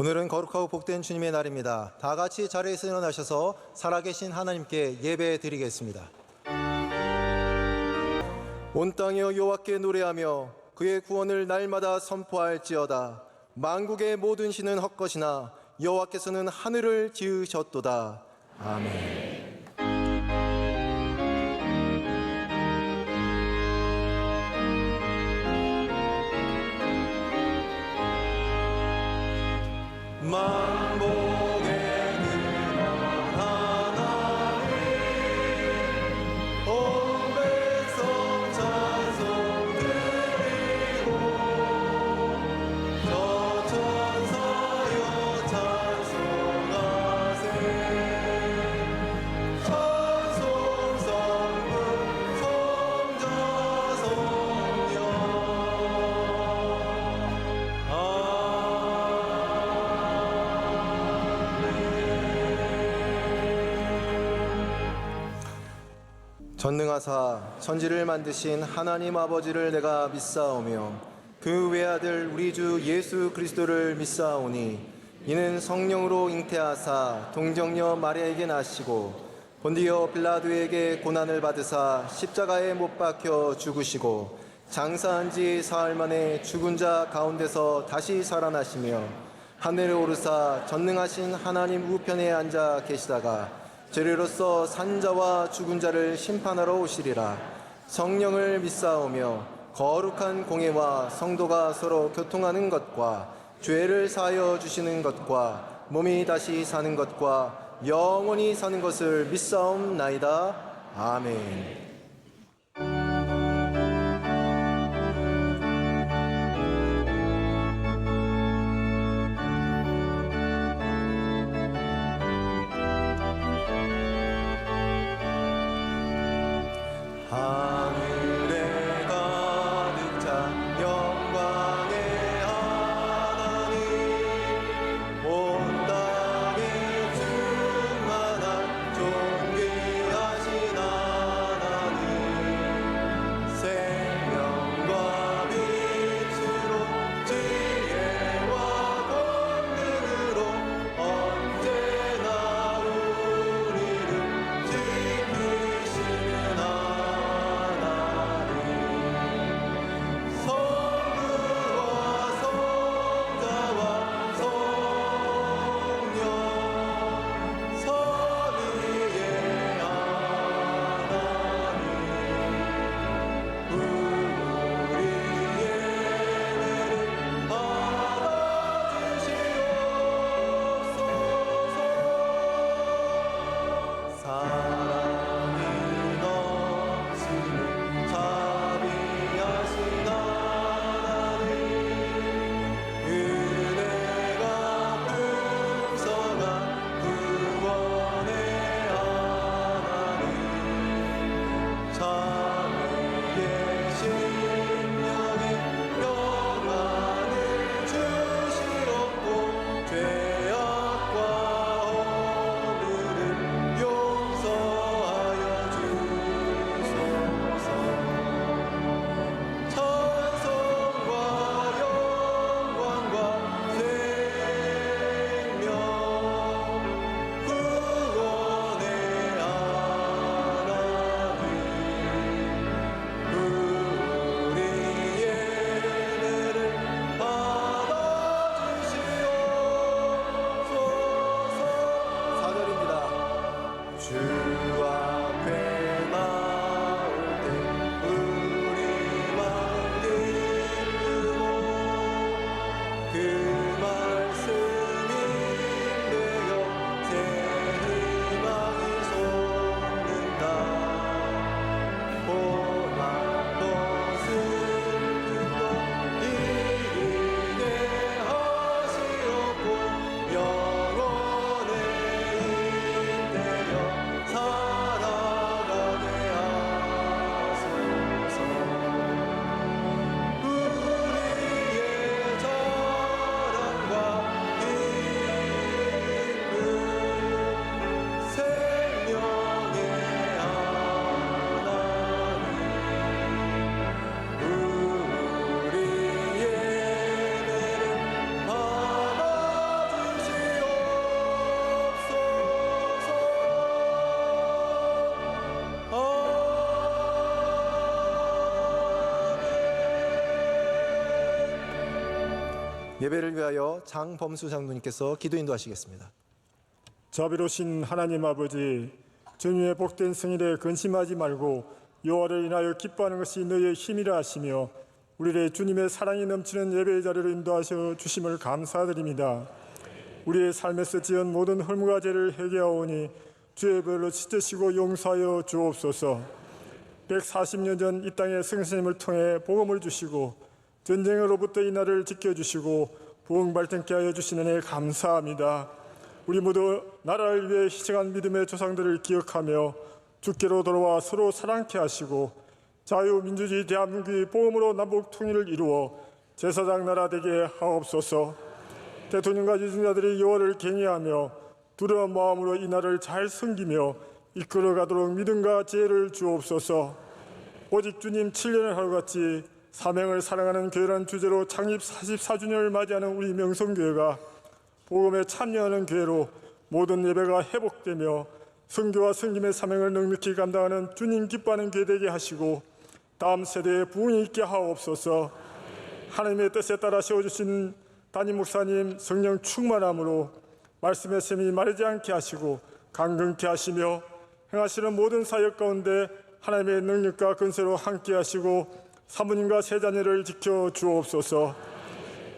오늘은 거룩하고 복된 주님의 날입니다. 다 같이 자리에서 일어나셔서 살아계신 하나님께 예배 드리겠습니다. 온 땅이여 여호와께 노래하며 그의 구원을 날마다 선포할지어다. 만국의 모든 신은 헛것이나 여호와께서는 하늘을 지으셨도다. 아멘. 만복의 근원 하나님 온 백성 찬송 드리고 저 천사여 찬송하세 찬송 성부 성자 성령 전능하사 천지를 만드신 하나님 아버지를 내가 믿사오며 그 외아들 우리 주 예수 그리스도를 믿사오니 이는 성령으로 잉태하사 동정녀 마리아에게 나시고 본디오 빌라도에게 고난을 받으사 십자가에 못 박혀 죽으시고 장사한 지 사흘 만에 죽은 자 가운데서 다시 살아나시며 하늘에 오르사 전능하신 하나님 우편에 앉아 계시다가 죄로서 산 자와 죽은 자를 심판하러 오시리라. 성령을 믿사오며 거룩한 공예와 성도가 서로 교통하는 것과 죄를 사하여 주시는 것과 몸이 다시 사는 것과 영원히 사는 것을 믿사옵나이다. 아멘. 하늘에 가득 찬 영광의 하나님 온 땅에 충만한 존귀하신 하나님 생명과 빛으로 지혜와 권능으로 언제나 우리를 지키시는 하나님 예배를 위하여 장범수 장로님께서 기도 인도하시겠습니다. 자비로우신 하나님 아버지, 주님의 복된 생일에 근심하지 말고 여호와를 인하여 기뻐하는 것이 너희의 힘이라 하시며 우리의 주님의 사랑이 넘치는 예배의 자리로 인도하셔 주심을 감사드립니다. 우리의 삶에서 지은 모든 헐무가 죄를 회개하오니 주의 별로 씻으시고 용서하여 주옵소서. 140년 전 이 땅에 성신님을 통해 복음을 주시고 전쟁으로부터 이 나라를 지켜주시고 부흥 발전케 하여 주시는 애 감사합니다. 우리 모두 나라를 위해 희생한 믿음의 조상들을 기억하며 주께로 돌아와 서로 사랑케 하시고 자유민주주의 대한민국의 복음으로 남북 통일을 이루어 제사장 나라 되게 하옵소서. 대통령과 유승자들이 여호와를 경외하며 두려운 마음으로 이 나라를 잘 섬기며 이끌어가도록 믿음과 지혜를 주옵소서. 오직 주님 7년을 하루같이 사명을 사랑하는 교회라는 주제로 창립 44주년을 맞이하는 우리 명성교회가 복음에 참여하는 교회로 모든 예배가 회복되며 선교와 섬김의 사명을 넉넉히 감당하는 주님 기뻐하는 교회 되게 하시고 다음 세대에 부흥이 있게 하옵소서. 하나님의 뜻에 따라 세워주신 담임 목사님 성령 충만함으로 말씀의 셈이 마르지 않게 하시고 강건케 하시며 행하시는 모든 사역 가운데 하나님의 능력과 근세로 함께 하시고 사모님과 세 자녀를 지켜 주옵소서.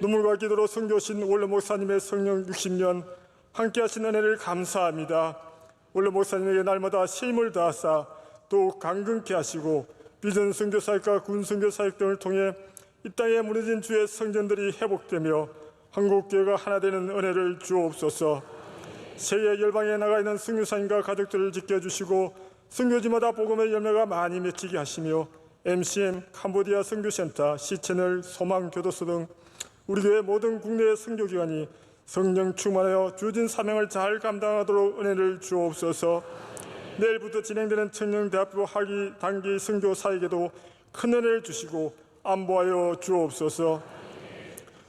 눈물과 기도로 선교하신 원로 목사님의 성령 60년 함께 하신 은혜를 감사합니다. 원로 목사님에게 날마다 새 힘을 다하사 또 강건케 하시고 비전 선교 사역과 군 선교 사역 등을 통해 이 땅에 무너진 주의 성전들이 회복되며 한국 교회가 하나 되는 은혜를 주옵소서. 세계 열방에 나가 있는 선교사님과 가족들을 지켜주시고 선교지마다 복음의 열매가 많이 맺히게 하시며 MCM, 캄보디아 선교센터, C채널, 소망교도소 등 우리 교회 모든 국내의 선교기관이 성령 충만하여 주어진 사명을 잘 감당하도록 은혜를 주옵소서. 내일부터 진행되는 청년대학교 학위 단기 선교 사역에도 큰 은혜를 주시고 안보하여 주옵소서.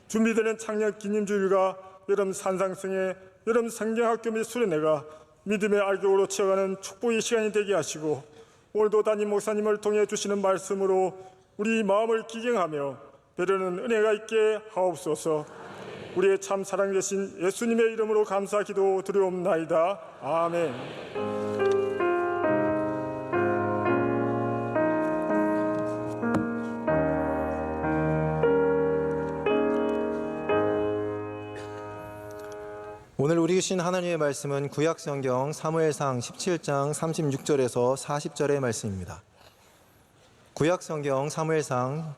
준비되는 창녕 기념주일과 여름 산상승회, 여름 성경학교 및 수련회가 믿음의 알곡으로 채워가는 축복의 시간이 되게 하시고 오늘도 담임 목사님을 통해 주시는 말씀으로 우리 마음을 기경하며 배려는 은혜가 있게 하옵소서. 우리의 참 사랑 되신 예수님의 이름으로 감사 기도 드리옵나이다. 아멘. 오늘 우리 주신 하나님의 말씀은 구약성경 사무엘상 17장 36절에서 40절의 말씀입니다. 구약성경 사무엘상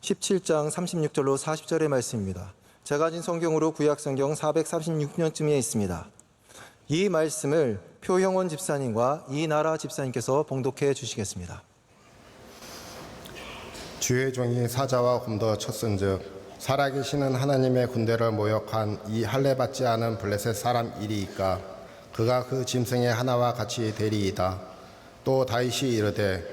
17장 36절로 40절의 말씀입니다. 제가 가진 성경으로 구약성경 436면쯤에 있습니다. 이 말씀을 표형원 집사님과 이나라 집사님께서 봉독해 주시겠습니다. 주의 종이 사자와 곰도 쳤은즉 살아계시는 하나님의 군대를 모욕한 이 할례받지 않은 블레셋 사람 이리이까 그가 그 짐승의 하나와 같이 되리이다. 또 다윗이 이르되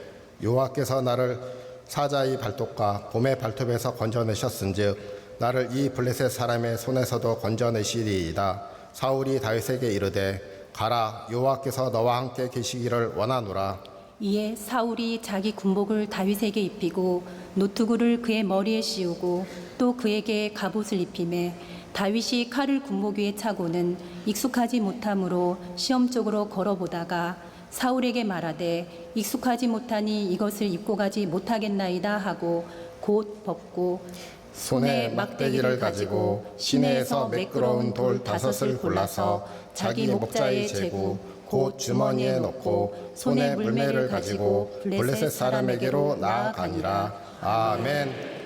여호와께서 나를 사자의 발톱과 곰의 발톱에서 건져내셨은즉 나를 이 블레셋 사람의 손에서도 건져내시리이다. 사울이 다윗에게 이르되 가라, 여호와께서 너와 함께 계시기를 원하노라. 이에 사울이 자기 군복을 다윗에게 입히고 노투구를 그의 머리에 씌우고 또 그에게 갑옷을 입히매 다윗이 칼을 군복 위에 차고는 익숙하지 못함으로 시험적으로 걸어보다가 사울에게 말하되 익숙하지 못하니 이것을 입고 가지 못하겠나이다 하고 곧 벗고 손에 막대기를 가지고 시내에서 매끄러운 돌 5을 골라서 자기 목자에 재고 곧 주머니에 넣고 손에 물매를 가지고 블레셋 사람에게로 나아가니라. 아멘.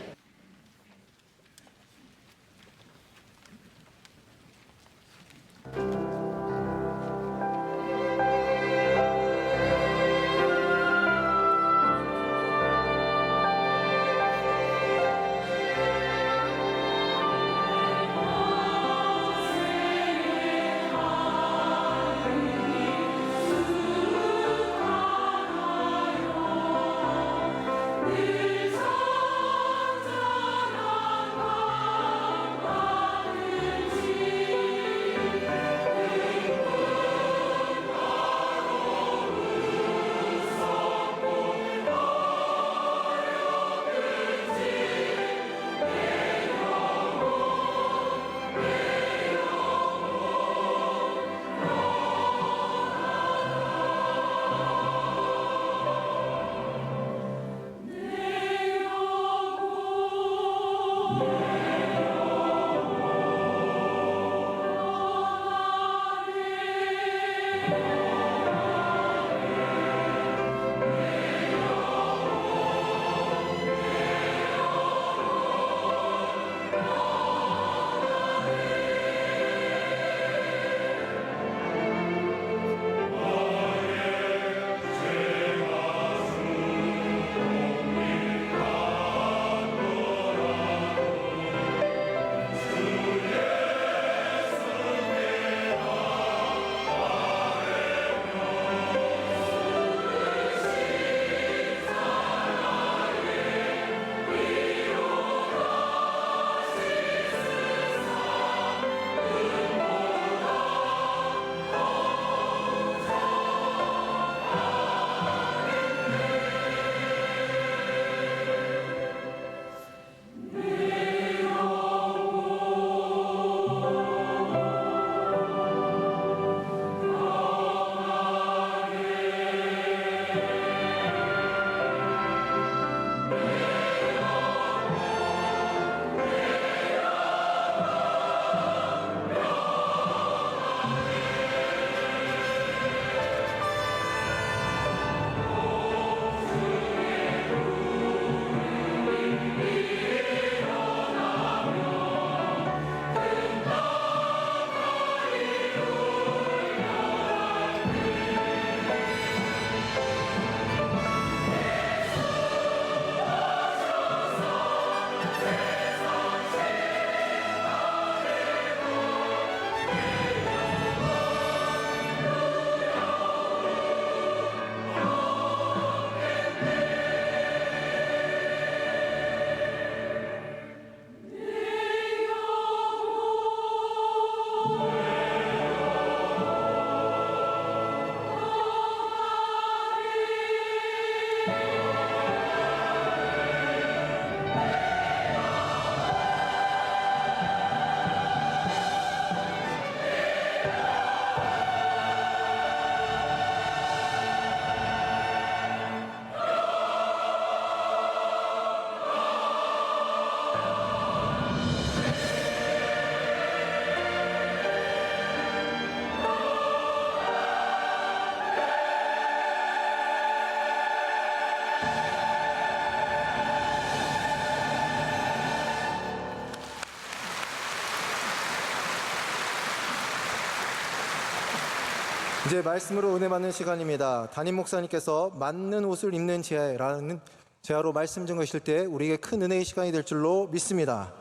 이제 말씀으로 은혜 받는 시간입니다. 담임 목사님께서 맞는 옷을 입는 제라는 제하로 말씀 증거하실 때 우리에게 큰 은혜의 시간이 될 줄로 믿습니다.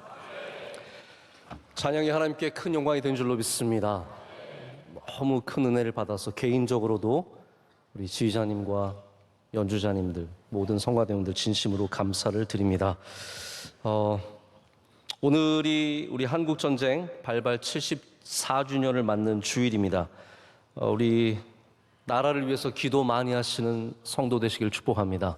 찬양이 하나님께 큰 영광이 된 줄로 믿습니다. 너무 큰 은혜를 받아서 개인적으로도 우리 지휘자님과 연주자님들, 모든 성가대원들 진심으로 감사를 드립니다. 오늘이 우리 한국전쟁 발발 74주년을 맞는 주일입니다. 우리 나라를 위해서 기도 많이 하시는 성도 되시길 축복합니다.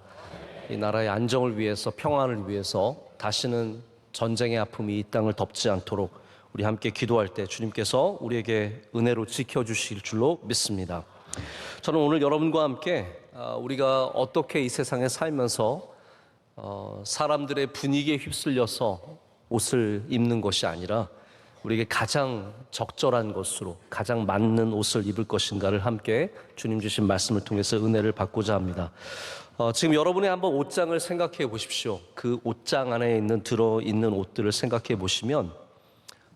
이 나라의 안정을 위해서, 평안을 위해서 다시는 전쟁의 아픔이 이 땅을 덮지 않도록 우리 함께 기도할 때 주님께서 우리에게 은혜로 지켜주실 줄로 믿습니다. 저는 오늘 여러분과 함께 우리가 어떻게 이 세상에 살면서 사람들의 분위기에 휩쓸려서 옷을 입는 것이 아니라 우리에게 가장 적절한 것으로 가장 맞는 옷을 입을 것인가를 함께 주님 주신 말씀을 통해서 은혜를 받고자 합니다. 지금 여러분의 한번 옷장을 생각해 보십시오. 그 옷장 안에 들어있는 옷들을 생각해 보시면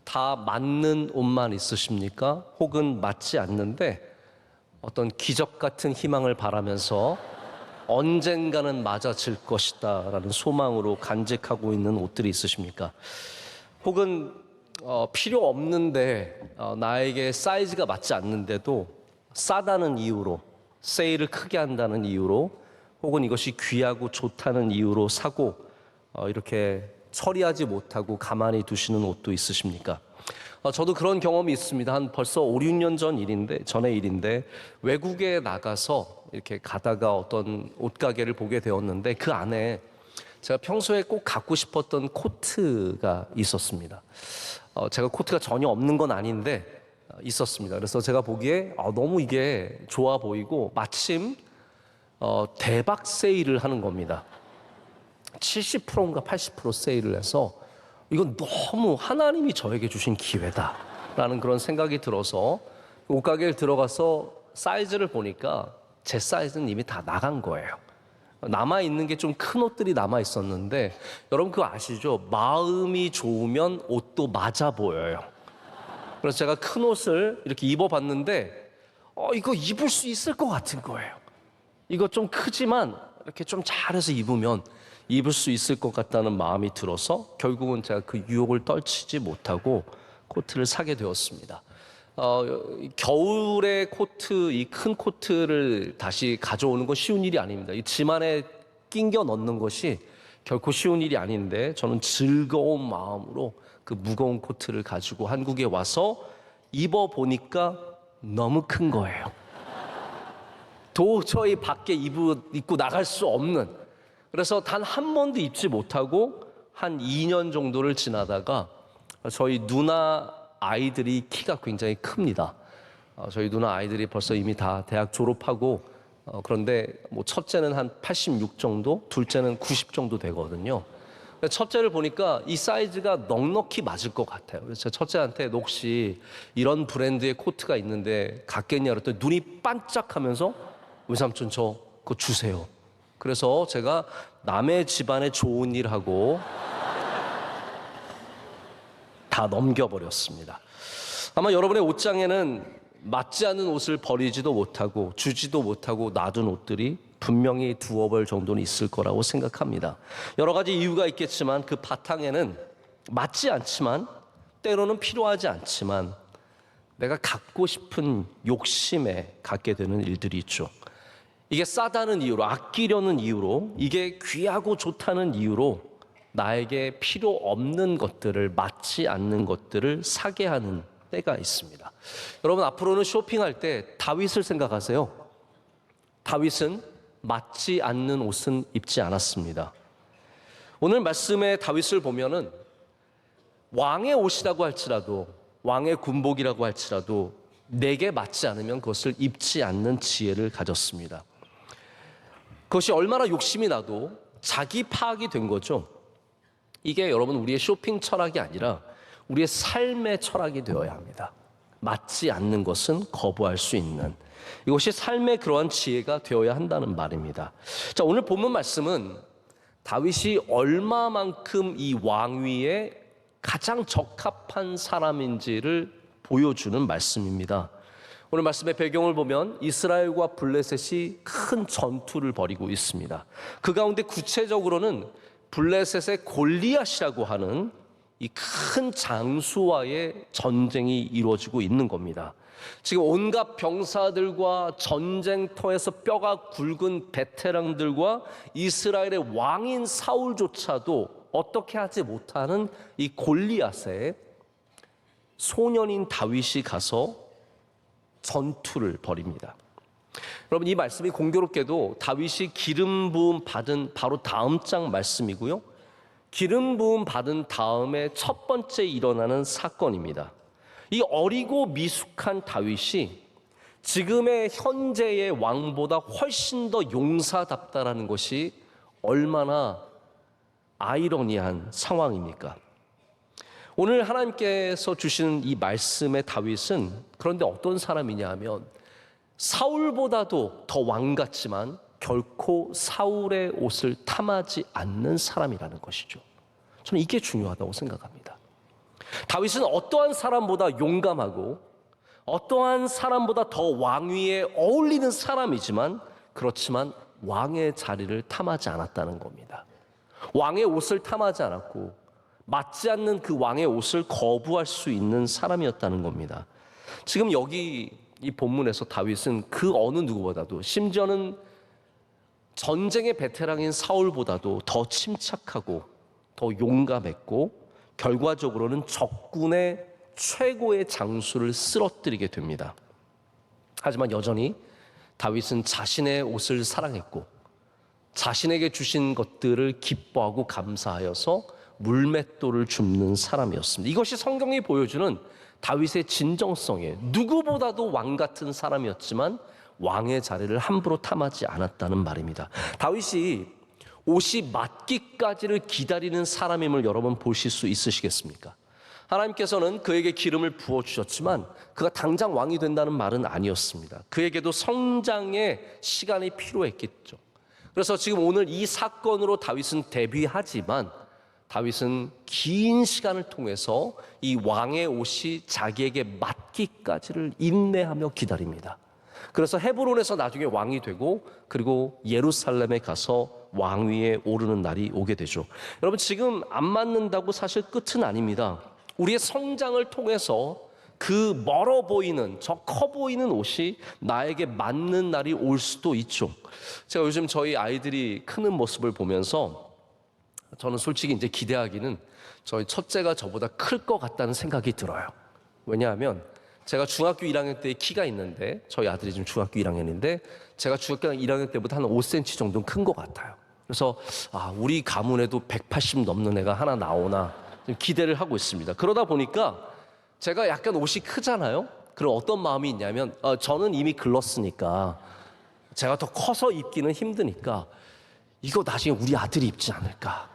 다 맞는 옷만 있으십니까? 혹은 맞지 않는데 어떤 기적 같은 희망을 바라면서 언젠가는 맞아질 것이다 라는 소망으로 간직하고 있는 옷들이 있으십니까? 혹은 필요 없는데 나에게 사이즈가 맞지 않는데도 싸다는 이유로, 세일을 크게 한다는 이유로, 혹은 이것이 귀하고 좋다는 이유로 사고 이렇게 처리하지 못하고 가만히 두시는 옷도 있으십니까? 저도 그런 경험이 있습니다. 한 벌써 5, 6년 전의 일인데 외국에 나가서 이렇게 가다가 어떤 옷가게를 보게 되었는데 그 안에 제가 평소에 꼭 갖고 싶었던 코트가 있었습니다. 제가 코트가 전혀 없는 건 아닌데 있었습니다. 그래서 제가 보기에 너무 이게 좋아 보이고 마침 대박 세일을 하는 겁니다. 70%인가 80% 세일을 해서 이건 너무 하나님이 저에게 주신 기회다라는 그런 생각이 들어서 옷가게에 들어가서 사이즈를 보니까 제 사이즈는 이미 다 나간 거예요. 남아있는 게 좀 큰 옷들이 남아있었는데, 여러분 그거 아시죠? 마음이 좋으면 옷도 맞아 보여요. 그래서 제가 큰 옷을 이렇게 입어봤는데 이거 입을 수 있을 것 같은 거예요. 이거 좀 크지만 이렇게 좀 잘해서 입으면 입을 수 있을 것 같다는 마음이 들어서 결국은 제가 그 유혹을 떨치지 못하고 코트를 사게 되었습니다. 겨울에 코트, 이 큰 코트를 다시 가져오는 건 쉬운 일이 아닙니다. 이 짐 안에 끼겨 넣는 것이 결코 쉬운 일이 아닌데, 저는 즐거운 마음으로 그 무거운 코트를 가지고 한국에 와서 입어보니까 너무 큰 거예요. 도저히 밖에 입고 나갈 수 없는, 그래서 단 한 번도 입지 못하고 한 2년 정도를 지나다가, 저희 누나 아이들이 키가 굉장히 큽니다. 저희 누나 아이들이 벌써 이미 다 대학 졸업하고, 그런데 뭐 첫째는 한 86 정도, 둘째는 90 정도 되거든요. 첫째를 보니까 이 사이즈가 넉넉히 맞을 것 같아요. 그래서 제가 첫째한테 너 혹시 이런 브랜드의 코트가 있는데 갖겠냐 그랬더니 눈이 반짝하면서 외삼촌 저 그거 주세요. 그래서 제가 남의 집안에 좋은 일 하고 다 넘겨버렸습니다. 아마 여러분의 옷장에는 맞지 않는 옷을 버리지도 못하고 주지도 못하고 놔둔 옷들이 분명히 두어 벌 정도는 있을 거라고 생각합니다. 여러 가지 이유가 있겠지만 그 바탕에는 맞지 않지만, 때로는 필요하지 않지만 내가 갖고 싶은 욕심에 갖게 되는 일들이 있죠. 이게 싸다는 이유로, 아끼려는 이유로, 이게 귀하고 좋다는 이유로 나에게 필요 없는 것들을, 맞지 않는 것들을 사게 하는 때가 있습니다. 여러분, 앞으로는 쇼핑할 때 다윗을 생각하세요. 다윗은 맞지 않는 옷은 입지 않았습니다. 오늘 말씀의 다윗을 보면은 왕의 옷이라고 할지라도, 왕의 군복이라고 할지라도 내게 맞지 않으면 그것을 입지 않는 지혜를 가졌습니다. 그것이 얼마나 욕심이 나도 자기 파악이 된 거죠. 이게 여러분 우리의 쇼핑 철학이 아니라 우리의 삶의 철학이 되어야 합니다. 맞지 않는 것은 거부할 수 있는, 이것이 삶의 그러한 지혜가 되어야 한다는 말입니다. 자, 오늘 본문 말씀은 다윗이 얼마만큼 이 왕위에 가장 적합한 사람인지를 보여주는 말씀입니다. 오늘 말씀의 배경을 보면 이스라엘과 블레셋이 큰 전투를 벌이고 있습니다. 그 가운데 구체적으로는 블레셋의 골리앗이라고 하는 이 큰 장수와의 전쟁이 이루어지고 있는 겁니다. 지금 온갖 병사들과 전쟁터에서 뼈가 굵은 베테랑들과 이스라엘의 왕인 사울조차도 어떻게 하지 못하는 이 골리앗에 소년인 다윗이 가서 전투를 벌입니다. 여러분, 이 말씀이 공교롭게도 다윗이 기름 부음 받은 바로 다음 장 말씀이고요. 기름 부음 받은 다음에 첫 번째 일어나는 사건입니다. 이 어리고 미숙한 다윗이 지금의 현재의 왕보다 훨씬 더 용사답다라는 것이 얼마나 아이러니한 상황입니까? 오늘 하나님께서 주시는 이 말씀의 다윗은 그런데 어떤 사람이냐 하면 사울보다도 더 왕 같지만 결코 사울의 옷을 탐하지 않는 사람이라는 것이죠. 저는 이게 중요하다고 생각합니다. 다윗은 어떠한 사람보다 용감하고 어떠한 사람보다 더 왕위에 어울리는 사람이지만, 그렇지만 왕의 자리를 탐하지 않았다는 겁니다. 왕의 옷을 탐하지 않았고 맞지 않는 그 왕의 옷을 거부할 수 있는 사람이었다는 겁니다. 지금 여기 이 본문에서 다윗은 그 어느 누구보다도, 심지어는 전쟁의 베테랑인 사울보다도 더 침착하고 더 용감했고 결과적으로는 적군의 최고의 장수를 쓰러뜨리게 됩니다. 하지만 여전히 다윗은 자신의 옷을 사랑했고 자신에게 주신 것들을 기뻐하고 감사하여서 물맷돌을 줍는 사람이었습니다. 이것이 성경이 보여주는 다윗의 진정성이에요. 누구보다도 왕 같은 사람이었지만 왕의 자리를 함부로 탐하지 않았다는 말입니다. 다윗이 옷이 맞기까지를 기다리는 사람임을 여러분 보실 수 있으시겠습니까? 하나님께서는 그에게 기름을 부어주셨지만 그가 당장 왕이 된다는 말은 아니었습니다. 그에게도 성장의 시간이 필요했겠죠. 그래서 지금 오늘 이 사건으로 다윗은 데뷔하지만 다윗은 긴 시간을 통해서 이 왕의 옷이 자기에게 맞기까지를 인내하며 기다립니다. 그래서 헤브론에서 나중에 왕이 되고 그리고 예루살렘에 가서 왕위에 오르는 날이 오게 되죠. 여러분, 지금 안 맞는다고 사실 끝은 아닙니다. 우리의 성장을 통해서 그 멀어 보이는 저 커 보이는 옷이 나에게 맞는 날이 올 수도 있죠. 제가 요즘 저희 아이들이 크는 모습을 보면서 저는 솔직히 이제 기대하기는 저희 첫째가 저보다 클 것 같다는 생각이 들어요. 왜냐하면 제가 중학교 1학년 때 키가 있는데 저희 아들이 지금 중학교 1학년인데 제가 중학교 1학년 때보다 한 5cm 정도는 큰 것 같아요. 그래서 우리 가문에도 180 넘는 애가 하나 나오나 좀 기대를 하고 있습니다. 그러다 보니까 제가 약간 옷이 크잖아요. 그럼 어떤 마음이 있냐면 저는 이미 글렀으니까 제가 더 커서 입기는 힘드니까 이거 나중에 우리 아들이 입지 않을까,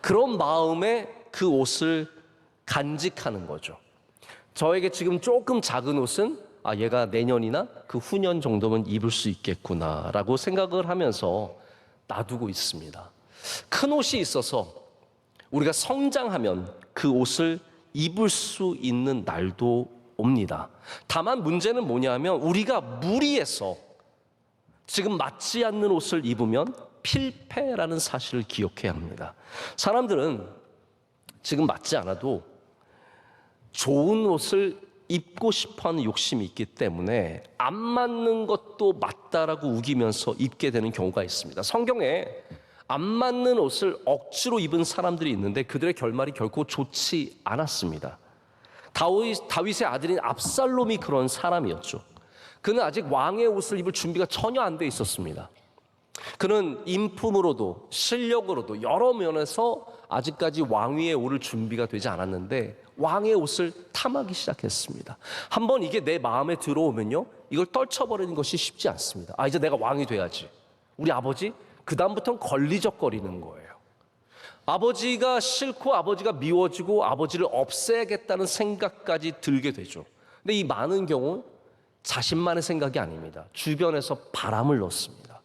그런 마음에 그 옷을 간직하는 거죠. 저에게 지금 조금 작은 옷은 얘가 내년이나 그 후년 정도면 입을 수 있겠구나라고 생각을 하면서 놔두고 있습니다. 큰 옷이 있어서 우리가 성장하면 그 옷을 입을 수 있는 날도 옵니다. 다만 문제는 뭐냐면 우리가 무리해서 지금 맞지 않는 옷을 입으면 필패라는 사실을 기억해야 합니다. 사람들은 지금 맞지 않아도 좋은 옷을 입고 싶어하는 욕심이 있기 때문에 안 맞는 것도 맞다라고 우기면서 입게 되는 경우가 있습니다. 성경에 안 맞는 옷을 억지로 입은 사람들이 있는데 그들의 결말이 결코 좋지 않았습니다. 다윗의 아들인 압살롬이 그런 사람이었죠. 그는 아직 왕의 옷을 입을 준비가 전혀 안 돼 있었습니다. 그는 인품으로도 실력으로도 여러 면에서 아직까지 왕위에 오를 준비가 되지 않았는데 왕의 옷을 탐하기 시작했습니다. 한번 이게 내 마음에 들어오면요, 이걸 떨쳐버리는 것이 쉽지 않습니다. 이제 내가 왕이 돼야지. 우리 아버지 그 다음부터는 걸리적거리는 거예요. 아버지가 싫고 아버지가 미워지고 아버지를 없애야겠다는 생각까지 들게 되죠. 근데 이 많은 경우 자신만의 생각이 아닙니다. 주변에서 바람을 넣습니다.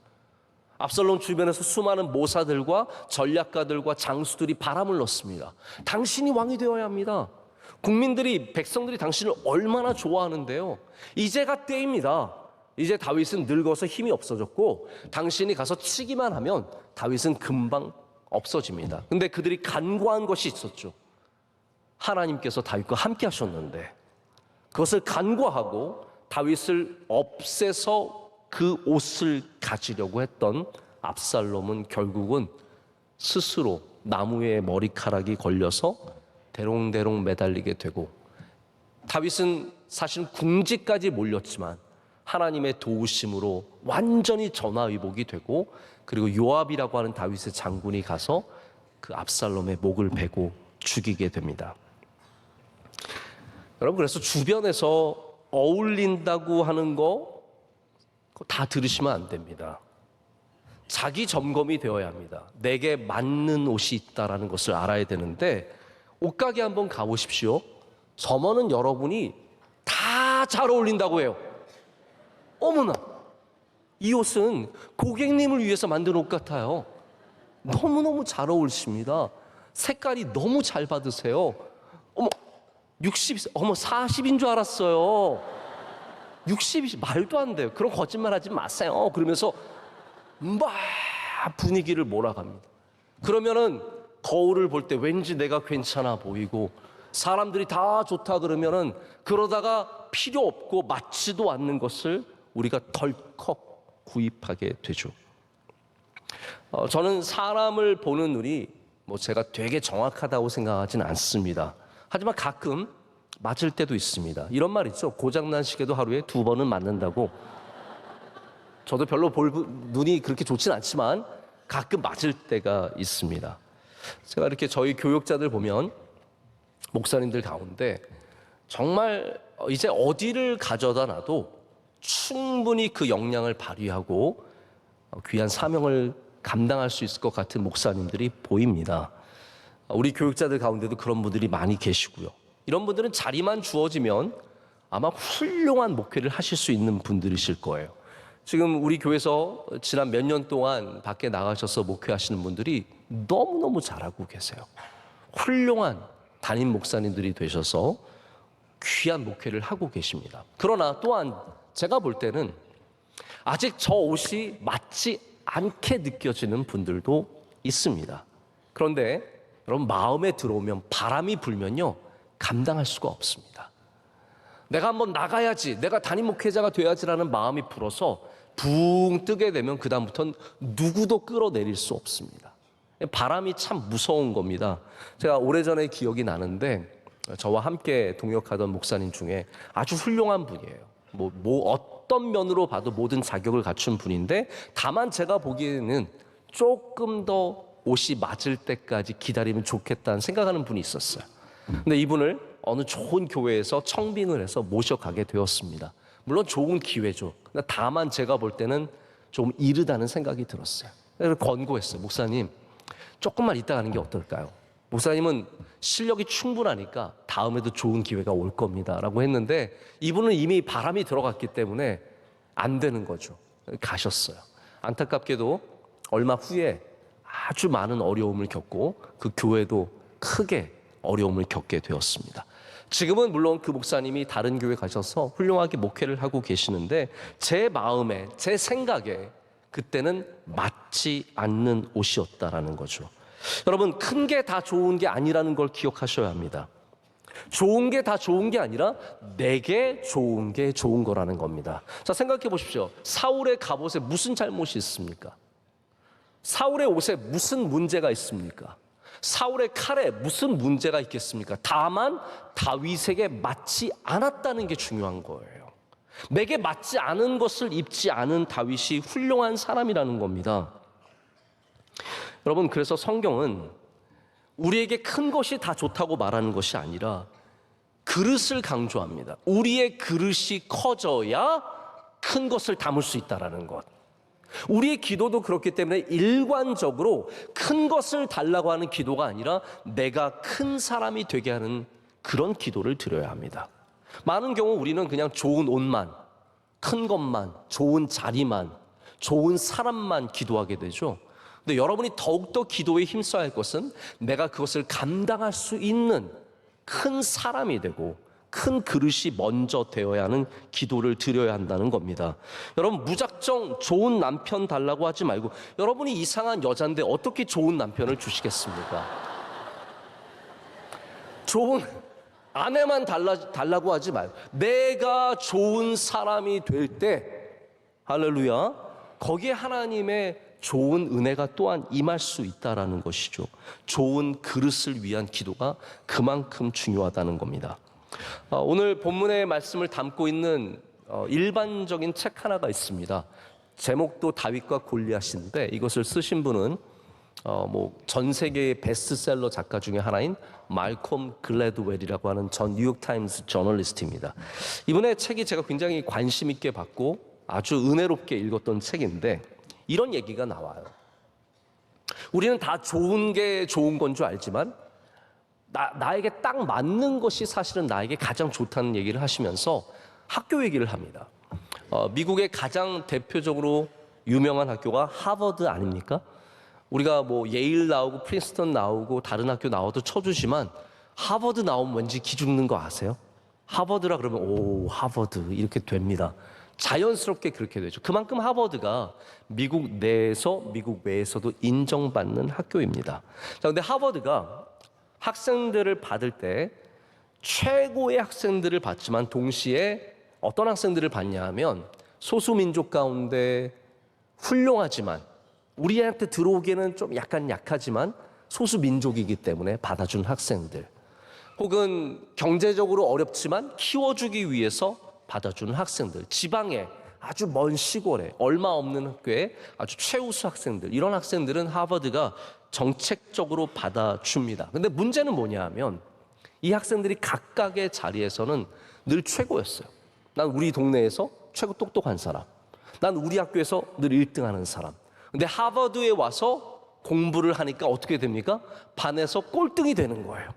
압살롬 주변에서 수많은 모사들과 전략가들과 장수들이 바람을 넣습니다. 당신이 왕이 되어야 합니다. 백성들이 당신을 얼마나 좋아하는데요. 이제가 때입니다. 이제 다윗은 늙어서 힘이 없어졌고 당신이 가서 치기만 하면 다윗은 금방 없어집니다. 근데 그들이 간과한 것이 있었죠. 하나님께서 다윗과 함께 하셨는데 그것을 간과하고 다윗을 없애서 그 옷을 가지려고 했던 압살롬은 결국은 스스로 나무에 머리카락이 걸려서 대롱대롱 매달리게 되고, 다윗은 사실 궁지까지 몰렸지만 하나님의 도우심으로 완전히 전화위복이 되고, 그리고 요압이라고 하는 다윗의 장군이 가서 그 압살롬의 목을 베고 죽이게 됩니다. 여러분, 그래서 주변에서 어울린다고 하는 거 다 들으시면 안 됩니다. 자기 점검이 되어야 합니다. 내게 맞는 옷이 있다라는 것을 알아야 되는데, 옷가게 한번 가보십시오. 점원은 여러분이 다 잘 어울린다고 해요. 어머나, 이 옷은 고객님을 위해서 만든 옷 같아요. 너무너무 잘 어울리십니다. 색깔이 너무 잘 받으세요. 어머, 40인 줄 알았어요. 60이 말도 안 돼요. 그런 거짓말 하지 마세요. 그러면서 막 분위기를 몰아갑니다. 그러면은 거울을 볼 때 왠지 내가 괜찮아 보이고 사람들이 다 좋다 그러면은 그러다가 필요 없고 맞지도 않는 것을 우리가 덜컥 구입하게 되죠. 저는 사람을 보는 눈이 제가 되게 정확하다고 생각하지는 않습니다. 하지만 가끔 맞을 때도 있습니다. 이런 말 있죠. 고장난 시계도 하루에 2번은 맞는다고. 저도 별로 눈이 그렇게 좋진 않지만 가끔 맞을 때가 있습니다. 제가 이렇게 저희 교육자들 보면 목사님들 가운데 정말 이제 어디를 가져다 놔도 충분히 그 역량을 발휘하고 귀한 사명을 감당할 수 있을 것 같은 목사님들이 보입니다. 우리 교육자들 가운데도 그런 분들이 많이 계시고요. 이런 분들은 자리만 주어지면 아마 훌륭한 목회를 하실 수 있는 분들이실 거예요. 지금 우리 교회에서 지난 몇 년 동안 밖에 나가셔서 목회하시는 분들이 너무너무 잘하고 계세요. 훌륭한 담임 목사님들이 되셔서 귀한 목회를 하고 계십니다. 그러나 또한 제가 볼 때는 아직 저 옷이 맞지 않게 느껴지는 분들도 있습니다. 그런데 여러분, 마음에 들어오면, 바람이 불면요, 감당할 수가 없습니다. 내가 한번 나가야지, 내가 담임 목회자가 돼야지라는 마음이 불어서 붕 뜨게 되면 그 다음부터는 누구도 끌어내릴 수 없습니다. 바람이 참 무서운 겁니다. 제가 오래전에 기억이 나는데, 저와 함께 동역하던 목사님 중에 아주 훌륭한 분이에요. 어떤 면으로 봐도 모든 자격을 갖춘 분인데, 다만 제가 보기에는 조금 더 옷이 맞을 때까지 기다리면 좋겠다는 생각하는 분이 있었어요. 근데 이분을 어느 좋은 교회에서 청빙을 해서 모셔가게 되었습니다. 물론 좋은 기회죠. 근데 다만 제가 볼 때는 좀 이르다는 생각이 들었어요. 그래서 권고했어요. 목사님, 조금만 이따 가는 게 어떨까요? 목사님은 실력이 충분하니까 다음에도 좋은 기회가 올 겁니다 라고 했는데, 이분은 이미 바람이 들어갔기 때문에 안 되는 거죠. 가셨어요. 안타깝게도 얼마 후에 아주 많은 어려움을 겪고 그 교회도 크게 어려움을 겪게 되었습니다. 지금은 물론 그 목사님이 다른 교회 가셔서 훌륭하게 목회를 하고 계시는데, 제 마음에, 제 생각에 그때는 맞지 않는 옷이었다라는 거죠. 여러분, 큰 게 다 좋은 게 아니라는 걸 기억하셔야 합니다. 좋은 게 다 좋은 게 아니라 내게 좋은 게 좋은 거라는 겁니다. 자, 생각해 보십시오. 사울의 갑옷에 무슨 잘못이 있습니까? 사울의 옷에 무슨 문제가 있습니까? 사울의 칼에 무슨 문제가 있겠습니까? 다만 다윗에게 맞지 않았다는 게 중요한 거예요. 내게 맞지 않은 것을 입지 않은 다윗이 훌륭한 사람이라는 겁니다. 여러분, 그래서 성경은 우리에게 큰 것이 다 좋다고 말하는 것이 아니라 그릇을 강조합니다. 우리의 그릇이 커져야 큰 것을 담을 수 있다는 것. 우리의 기도도 그렇기 때문에 일관적으로 큰 것을 달라고 하는 기도가 아니라 내가 큰 사람이 되게 하는 그런 기도를 드려야 합니다. 많은 경우 우리는 그냥 좋은 옷만, 큰 것만, 좋은 자리만, 좋은 사람만 기도하게 되죠. 근데 여러분이 더욱더 기도에 힘써야 할 것은 내가 그것을 감당할 수 있는 큰 사람이 되고 큰 그릇이 먼저 되어야 하는 기도를 드려야 한다는 겁니다. 여러분, 무작정 좋은 남편 달라고 하지 말고, 여러분이 이상한 여잔데 어떻게 좋은 남편을 주시겠습니까? 좋은 아내만 달라고 하지 말고, 내가 좋은 사람이 될 때, 할렐루야, 거기에 하나님의 좋은 은혜가 또한 임할 수 있다라는 것이죠. 좋은 그릇을 위한 기도가 그만큼 중요하다는 겁니다. 오늘 본문의 말씀을 담고 있는 일반적인 책 하나가 있습니다. 제목도 다윗과 골리앗인데, 이것을 쓰신 분은 전 세계의 베스트셀러 작가 중에 하나인 말콤 글래드웰이라고 하는 전 뉴욕타임스 저널리스트입니다. 이분의 책이 제가 굉장히 관심 있게 봤고 아주 은혜롭게 읽었던 책인데, 이런 얘기가 나와요. 우리는 다 좋은 게 좋은 건 줄 알지만 나에게 딱 맞는 것이 사실은 나에게 가장 좋다는 얘기를 하시면서 학교 얘기를 합니다. 미국의 가장 대표적으로 유명한 학교가 하버드 아닙니까? 우리가 예일 나오고 프린스턴 나오고 다른 학교 나와도 쳐주지만 하버드 나오면 왠지 기죽는 거 아세요? 하버드라 그러면 오, 하버드 이렇게 됩니다. 자연스럽게 그렇게 되죠. 그만큼 하버드가 미국 내에서 미국 외에서도 인정받는 학교입니다. 자, 근데 하버드가 학생들을 받을 때 최고의 학생들을 받지만 동시에 어떤 학생들을 받냐 하면 소수민족 가운데 훌륭하지만 우리한테 들어오기에는 좀 약간 약하지만 소수민족이기 때문에 받아준 학생들, 혹은 경제적으로 어렵지만 키워주기 위해서 받아주는 학생들, 지방에 아주 먼 시골에 얼마 없는 학교에 아주 최우수 학생들, 이런 학생들은 하버드가 정책적으로 받아줍니다. 근데 문제는 뭐냐 하면 이 학생들이 각각의 자리에서는 늘 최고였어요. 난 우리 동네에서 최고 똑똑한 사람, 난 우리 학교에서 늘 1등하는 사람. 근데 하버드에 와서 공부를 하니까 어떻게 됩니까? 반에서 꼴등이 되는 거예요.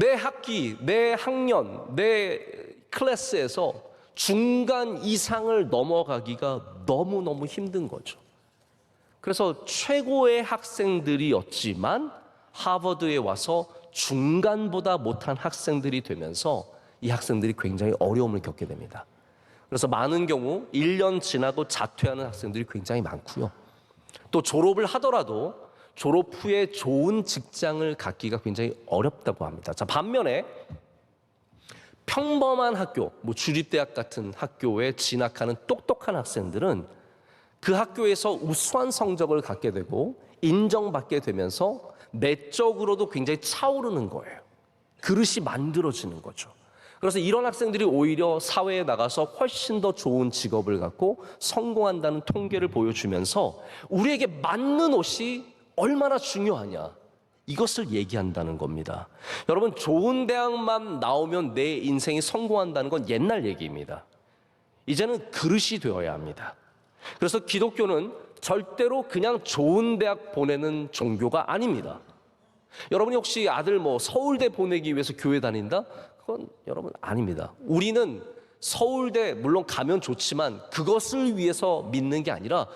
내 학기, 내 학년, 내 클래스에서 중간 이상을 넘어가기가 너무너무 힘든 거죠. 그래서 최고의 학생들이었지만 하버드에 와서 중간보다 못한 학생들이 되면서 이 학생들이 굉장히 어려움을 겪게 됩니다. 그래서 많은 경우 1년 지나고 자퇴하는 학생들이 굉장히 많고요. 또 졸업을 하더라도 졸업 후에 좋은 직장을 갖기가 굉장히 어렵다고 합니다. 자, 반면에 평범한 학교, 주립대학 같은 학교에 진학하는 똑똑한 학생들은 그 학교에서 우수한 성적을 갖게 되고 인정받게 되면서 내적으로도 굉장히 차오르는 거예요. 그릇이 만들어지는 거죠. 그래서 이런 학생들이 오히려 사회에 나가서 훨씬 더 좋은 직업을 갖고 성공한다는 통계를 보여주면서 우리에게 맞는 옷이 얼마나 중요하냐, 이것을 얘기한다는 겁니다. 여러분, 좋은 대학만 나오면 내 인생이 성공한다는 건 옛날 얘기입니다. 이제는 그릇이 되어야 합니다. 그래서 기독교는 절대로 그냥 좋은 대학 보내는 종교가 아닙니다. 여러분이 혹시 아들 서울대 보내기 위해서 교회 다닌다? 그건 여러분 아닙니다. 우리는 서울대 물론 가면 좋지만 그것을 위해서 믿는 게 아니라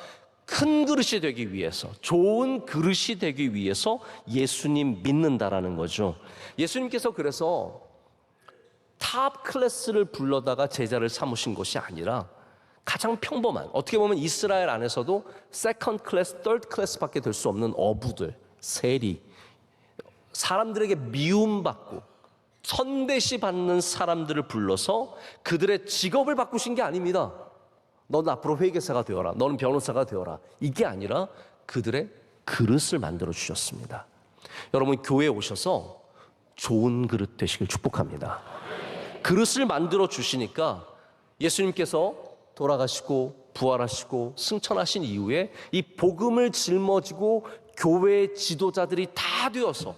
큰 그릇이 되기 위해서, 좋은 그릇이 되기 위해서 예수님 믿는다라는 거죠. 예수님께서 그래서 탑 클래스를 불러다가 제자를 삼으신 것이 아니라 가장 평범한, 어떻게 보면 이스라엘 안에서도 세컨드 클래스, third 클래스밖에 될 수 없는 어부들, 세리, 사람들에게 미움받고 선대시 받는 사람들을 불러서 그들의 직업을 바꾸신 게 아닙니다. 너는 앞으로 회계사가 되어라, 너는 변호사가 되어라, 이게 아니라 그들의 그릇을 만들어 주셨습니다. 여러분, 교회에 오셔서 좋은 그릇 되시길 축복합니다. 그릇을 만들어 주시니까 예수님께서 돌아가시고 부활하시고 승천하신 이후에 이 복음을 짊어지고 교회의 지도자들이 다 되어서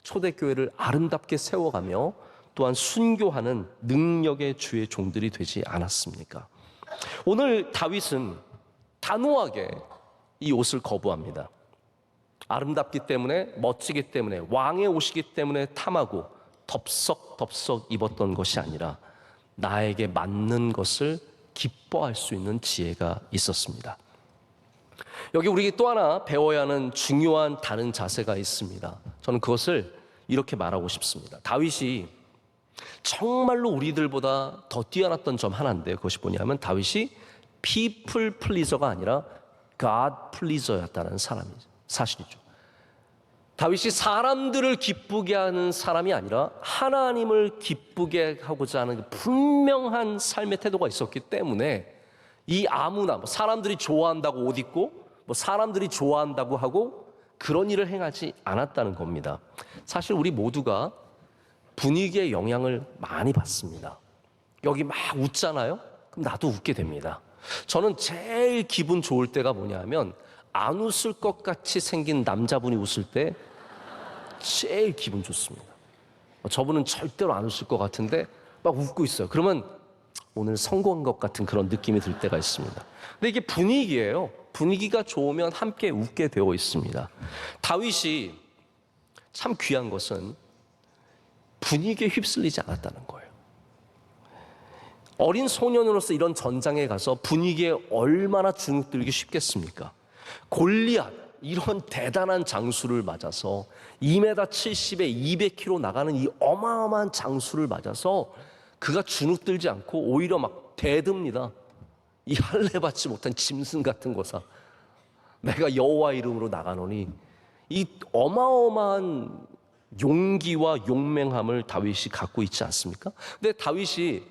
초대교회를 아름답게 세워가며 또한 순교하는 능력의 주의 종들이 되지 않았습니까? 오늘 다윗은 단호하게 이 옷을 거부합니다. 아름답기 때문에, 멋지기 때문에, 왕의 옷이기 때문에 탐하고 덥석덥석 입었던 것이 아니라 나에게 맞는 것을 기뻐할 수 있는 지혜가 있었습니다. 여기 우리 또 하나 배워야 하는 중요한 다른 자세가 있습니다. 저는 그것을 이렇게 말하고 싶습니다. 다윗이 정말로 우리들보다 더 뛰어났던 점 하나인데, 그것이 뭐냐면 다윗이 people pleaser가 아니라 God pleaser였다는 사실이죠. 다윗이 사람들을 기쁘게 하는 사람이 아니라 하나님을 기쁘게 하고자 하는 분명한 삶의 태도가 있었기 때문에 이 아무나 사람들이 좋아한다고 옷 입고 사람들이 좋아한다고 하고 그런 일을 행하지 않았다는 겁니다. 사실 우리 모두가 분위기의 영향을 많이 받습니다. 여기 막 웃잖아요? 그럼 나도 웃게 됩니다. 저는 제일 기분 좋을 때가 뭐냐면 안 웃을 것 같이 생긴 남자분이 웃을 때 제일 기분 좋습니다. 저분은 절대로 안 웃을 것 같은데 막 웃고 있어요. 그러면 오늘 성공한 것 같은 그런 느낌이 들 때가 있습니다. 근데 이게 분위기예요. 분위기가 좋으면 함께 웃게 되어 있습니다. 다윗이 참 귀한 것은 분위기에 휩쓸리지 않았다는 거예요. 어린 소년으로서 이런 전장에 가서 분위기에 얼마나 주눅들기 쉽겠습니까? 골리앗, 이런 대단한 장수를 맞아서 2m 70에 200km 나가는 이 어마어마한 장수를 맞아서 그가 주눅들지 않고 오히려 막 대듭니다. 이 할례 받지 못한 짐승 같은 거사, 내가 여호와 이름으로 나가노니, 이 어마어마한 용기와 용맹함을 다윗이 갖고 있지 않습니까? 근데 다윗이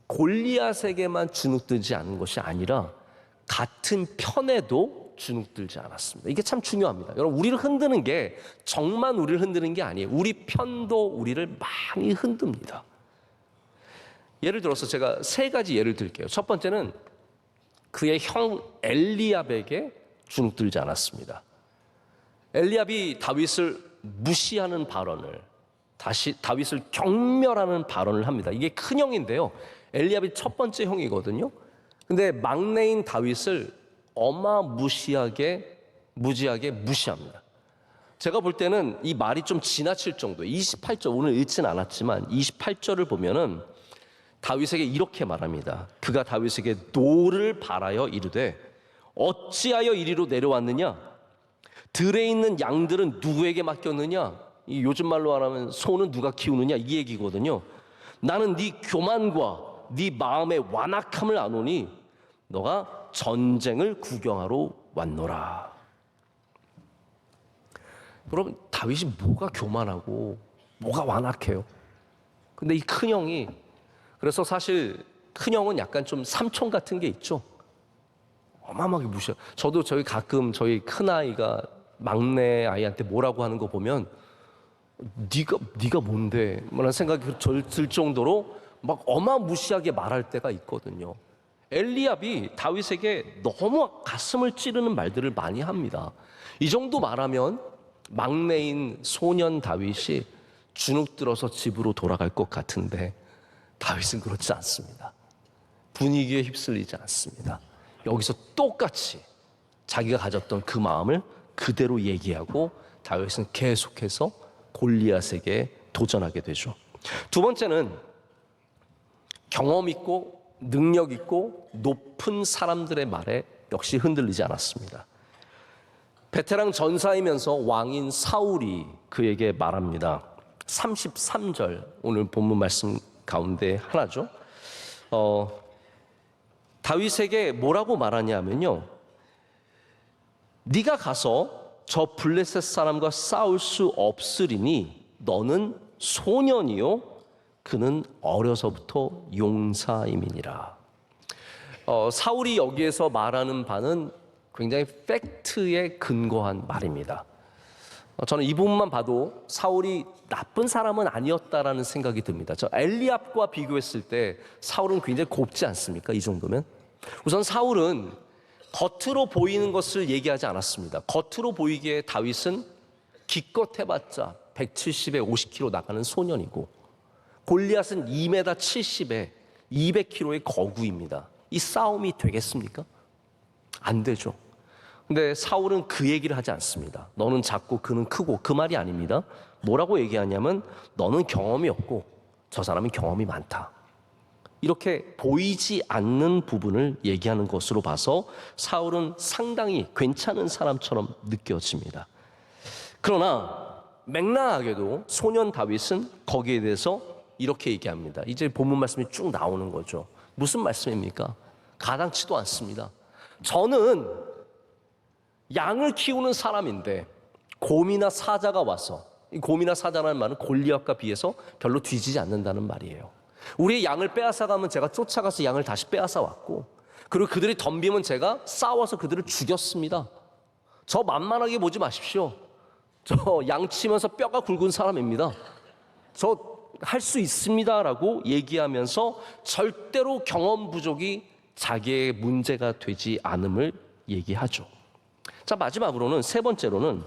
골리앗에게만 주눅들지 않은 것이 아니라 같은 편에도 주눅들지 않았습니다. 이게 참 중요합니다. 여러분, 우리를 흔드는 게 정만 우리를 흔드는 게 아니에요. 우리 편도 우리를 많이 흔듭니다. 예를 들어서 제가 3가지 예를 들게요. 첫 번째는 그의 형 엘리압에게 주눅들지 않았습니다. 엘리압이 다윗을 무시하는 발언을, 다윗을 경멸하는 발언을 합니다. 이게 큰 형인데요. 엘리압이 첫 번째 형이거든요. 근데 막내인 다윗을 무지하게 무시합니다. 제가 볼 때는 이 말이 좀 지나칠 정도예요. 28절, 오늘 읽진 않았지만 28절을 보면은 다윗에게 이렇게 말합니다. 그가 다윗에게 노를 바라여 이르되 어찌하여 이리로 내려왔느냐? 들에 있는 양들은 누구에게 맡겼느냐? 이 요즘 말로 하면 소는 누가 키우느냐? 이 얘기거든요. 나는 네 교만과 네 마음의 완악함을 아노니 너가 전쟁을 구경하러 왔노라. 여러분, 다윗이 뭐가 교만하고 뭐가 완악해요? 근데 이 큰형이, 그래서 사실 큰형은 약간 좀 삼촌 같은 게 있죠. 어마어마하게 무시해요. 저도 가끔 저희 큰아이가 막내 아이한테 뭐라고 하는 거 보면 네가 뭔데? 라는 생각이 들 정도로 막 어마무시하게 말할 때가 있거든요. 엘리압이 다윗에게 너무 가슴을 찌르는 말들을 많이 합니다. 이 정도 말하면 막내인 소년 다윗이 주눅 들어서 집으로 돌아갈 것 같은데 다윗은 그렇지 않습니다. 분위기에 휩쓸리지 않습니다. 여기서 똑같이 자기가 가졌던 그 마음을 그대로 얘기하고 다윗은 계속해서 골리앗에게 도전하게 되죠. 두 번째는 경험 있고 능력 있고 높은 사람들의 말에 역시 흔들리지 않았습니다. 베테랑 전사이면서 왕인 사울이 그에게 말합니다. 33절, 오늘 본문 말씀 가운데 하나죠. 다윗에게 뭐라고 말하냐면요, 네가 가서 저 블레셋 사람과 싸울 수 없으리니 너는 소년이요 그는 어려서부터 용사임이니라. 사울이 여기에서 말하는 바는 굉장히 팩트에 근거한 말입니다. 저는 이 부분만 봐도 사울이 나쁜 사람은 아니었다라는 생각이 듭니다. 저 엘리압과 비교했을 때 사울은 굉장히 곱지 않습니까? 이 정도면. 우선 사울은 겉으로 보이는 것을 얘기하지 않았습니다. 겉으로 보이기에 다윗은 기껏 해봤자 170에 50kg 나가는 소년이고 골리앗은 2m 70에 200kg의 거구입니다. 이 싸움이 되겠습니까? 안 되죠. 근데 사울은 그 얘기를 하지 않습니다. 너는 작고 그는 크고, 그 말이 아닙니다. 뭐라고 얘기하냐면 너는 경험이 없고 저 사람은 경험이 많다. 이렇게 보이지 않는 부분을 얘기하는 것으로 봐서 사울은 상당히 괜찮은 사람처럼 느껴집니다. 그러나 맥락하게도 소년 다윗은 거기에 대해서 이렇게 얘기합니다. 이제 본문 말씀이 쭉 나오는 거죠. 무슨 말씀입니까? 가당치도 않습니다. 저는 양을 키우는 사람인데 곰이나 사자가 와서, 이 곰이나 사자라는 말은 골리앗과 비해서 별로 뒤지지 않는다는 말이에요. 우리의 양을 빼앗아가면 제가 쫓아가서 양을 다시 빼앗아 왔고, 그리고 그들이 덤비면 제가 싸워서 그들을 죽였습니다. 저 만만하게 보지 마십시오. 저 양치면서 뼈가 굵은 사람입니다. 저 할 수 있습니다라고 얘기하면서 절대로 경험 부족이 자기의 문제가 되지 않음을 얘기하죠. 자, 마지막으로는, 세 번째로는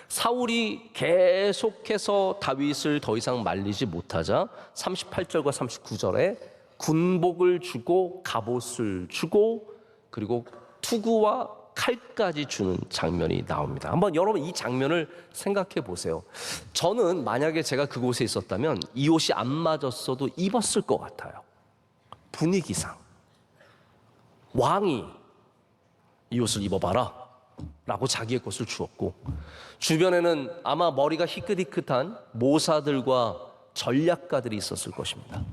사울이 계속해서 다윗을 더 이상 말리지 못하자 38절과 39절에 군복을 주고 갑옷을 주고 그리고 투구와 칼까지 주는 장면이 나옵니다. 한번 여러분 이 장면을 생각해 보세요. 저는 만약에 제가 그곳에 있었다면 이 옷이 안 맞았어도 입었을 것 같아요. 분위기상. 왕이 이 옷을 입어봐라 라고 자기의 것을 주었고, 주변에는 아마 머리가 희끗희끗한 모사들과 전략가들이 있었을 것입니다.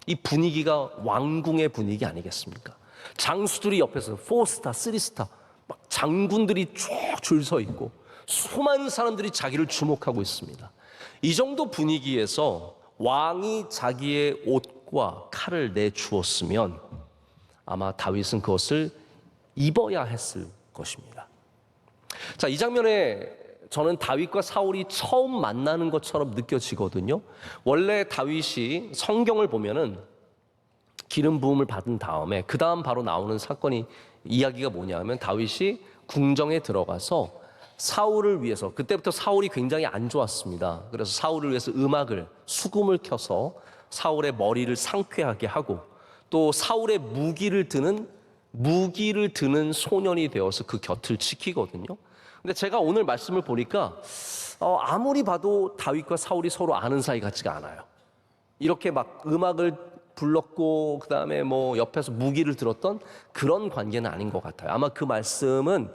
이 분위기가 왕궁의 분위기 아니겠습니까? 장수들이 옆에서 4스타, 3스타 막 장군들이 쭉 줄 서 있고 수많은 사람들이 자기를 주목하고 있습니다. 이 정도 분위기에서 왕이 자기의 옷과 칼을 내주었으면 아마 다윗은 그것을 입어야 했을 것입니다. 자, 이 장면에 저는 다윗과 사울이 처음 만나는 것처럼 느껴지거든요. 원래 다윗이 성경을 보면은 기름 부음을 받은 다음에 그 다음 바로 나오는 사건이, 이야기가 뭐냐면 다윗이 궁정에 들어가서 사울을 위해서, 그때부터 사울이 굉장히 안 좋았습니다. 그래서 사울을 위해서 음악을, 수금을 켜서 사울의 머리를 상쾌하게 하고, 또 사울의 무기를 드는 소년이 되어서 그 곁을 지키거든요. 근데 제가 오늘 말씀을 보니까 아무리 봐도 다윗과 사울이 서로 아는 사이 같지가 않아요. 이렇게 막 음악을 불렀고 그다음에 뭐 옆에서 무기를 들었던 그런 관계는 아닌 것 같아요. 아마 그 말씀은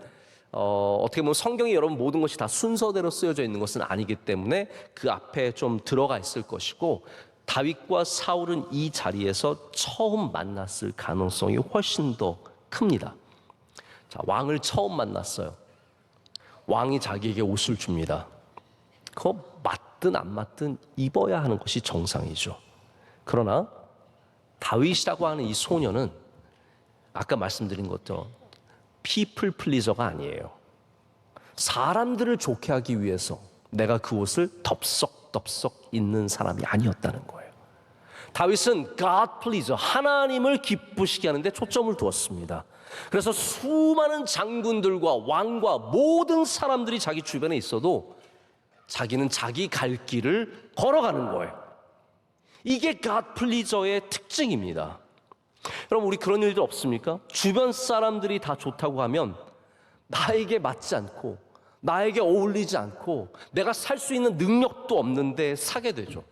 어떻게 보면 성경에 여러분 모든 것이 다 순서대로 쓰여져 있는 것은 아니기 때문에 그 앞에 좀 들어가 있을 것이고, 다윗과 사울은 이 자리에서 처음 만났을 가능성이 훨씬 더 큽니다. 자, 왕을 처음 만났어요. 왕이 자기에게 옷을 줍니다. 그거 맞든 안 맞든 입어야 하는 것이 정상이죠. 그러나 다윗이라고 하는 이 소녀는 아까 말씀드린 것처럼 피플 플리저가 아니에요. 사람들을 좋게 하기 위해서 내가 그 옷을 덥석덥석 입는 사람이 아니었다는 거예요. 다윗은 God pleaser, 하나님을 기쁘시게 하는데 초점을 두었습니다. 그래서 수많은 장군들과 왕과 모든 사람들이 자기 주변에 있어도 자기는 자기 갈 길을 걸어가는 거예요. 이게 God pleaser의 특징입니다. 여러분, 우리 그런 일도 없습니까? 주변 사람들이 다 좋다고 하면 나에게 맞지 않고 나에게 어울리지 않고 내가 살 수 있는 능력도 없는데 사게 되죠.